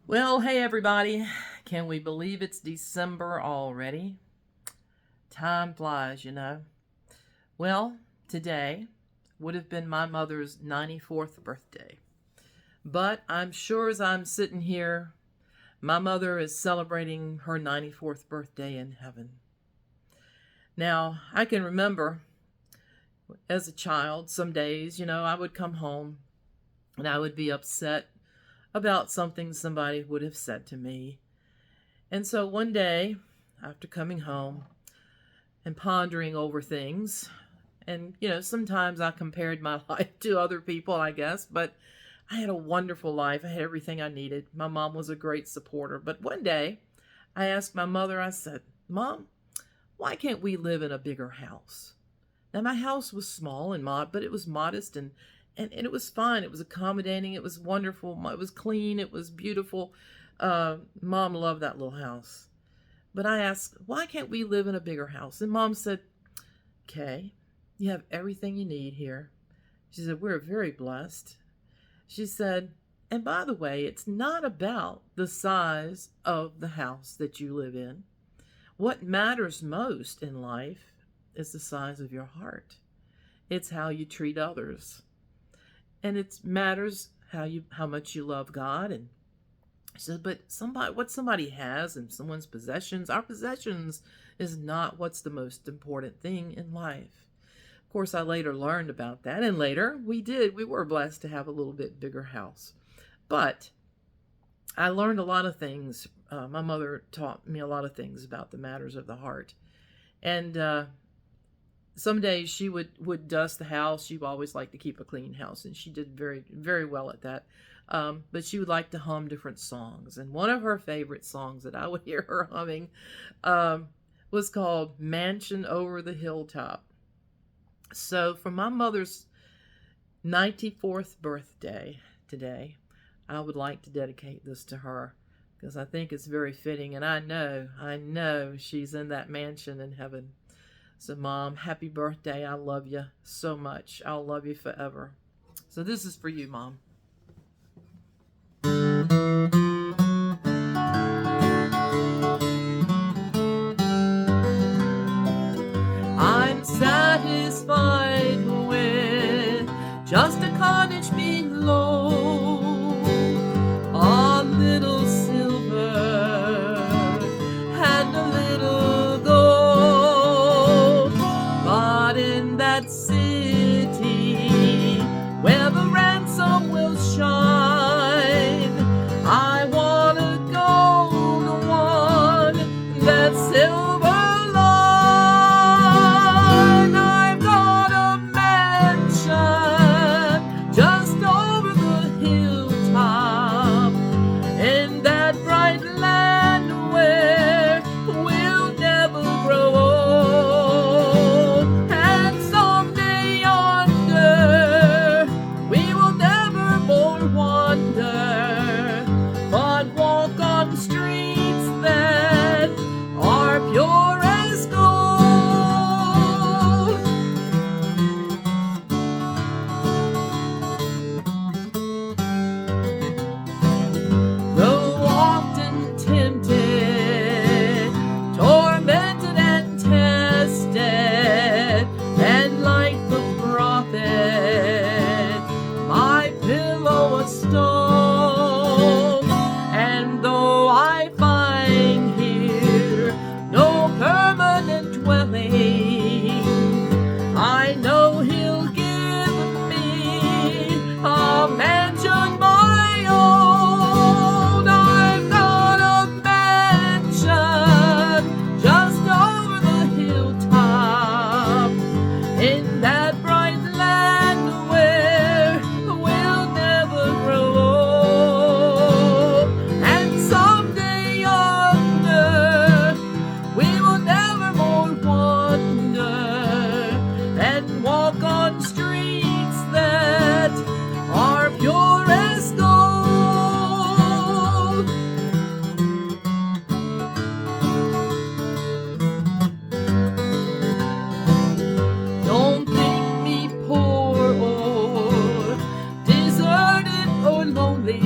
Well, hey everybody. Can we believe it's December already? Time flies. Well, today would have been my mother's 94th birthday. But I'm sure as I'm sitting here, my mother is celebrating her 94th birthday in heaven. Now, I can remember as a child, some days, I would come home and I would be upset about something somebody would have said to me. And so one day, after coming home and pondering over things, and sometimes I compared my life to other people, I guess, but I had a wonderful life. I had everything I needed. My mom was a great supporter. But one day, I asked my mother, I said, "Mom, why can't we live in a bigger house?" Now, my house was small and but it was modest and it was fine. It was accommodating. It was wonderful. It was clean. It was beautiful. Mom loved that little house. But I asked, why can't we live in a bigger house? And Mom said, "Kay, you have everything you need here." She said, "We're very blessed." She said, "And by the way, it's not about the size of the house that you live in. What matters most in life is the size of your heart. It's how you treat others. And it matters how much you love God." And she said, "But what somebody has and someone's possessions, our possessions is not what's the most important thing in life." Of course, I later learned about that, and later we were blessed to have a little bit bigger house. But I learned a lot of things. My mother taught me a lot of things about the matters of the heart. And some days she would dust the house. She always liked to keep a clean house, and she did very, very well at that. But she would like to hum different songs. And one of her favorite songs that I would hear her humming was called "Mansion Over the Hilltop." So for my mother's 94th birthday today, I would like to dedicate this to her because I think it's very fitting. And I know she's in that mansion in heaven. So, Mom, happy birthday. I love you so much. I'll love you forever. So this is for you, Mom. I'm satisfied with just a cottage below, a little silver and a little gold. But in that city where the ransom will shine, I want to go to one that's silver line. I've got a mansion just over the hilltop in that bright land where we'll never grow old. And someday yonder we will never more wander, but walk on streets that are pure as gold. Though often tempted, tormented and tested, and like the prophet, my pillow a stone. And though I find here no permanent dwelling, I know He'll give me a mansion my own. I've got a mansion just over the hilltop in that bright land where we'll never grow old. And someday yonder we will never more wander and walk on streets that are pure as gold. Don't think me poor or deserted or lonely.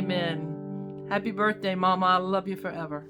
Amen. Happy birthday, Mama. I love you forever.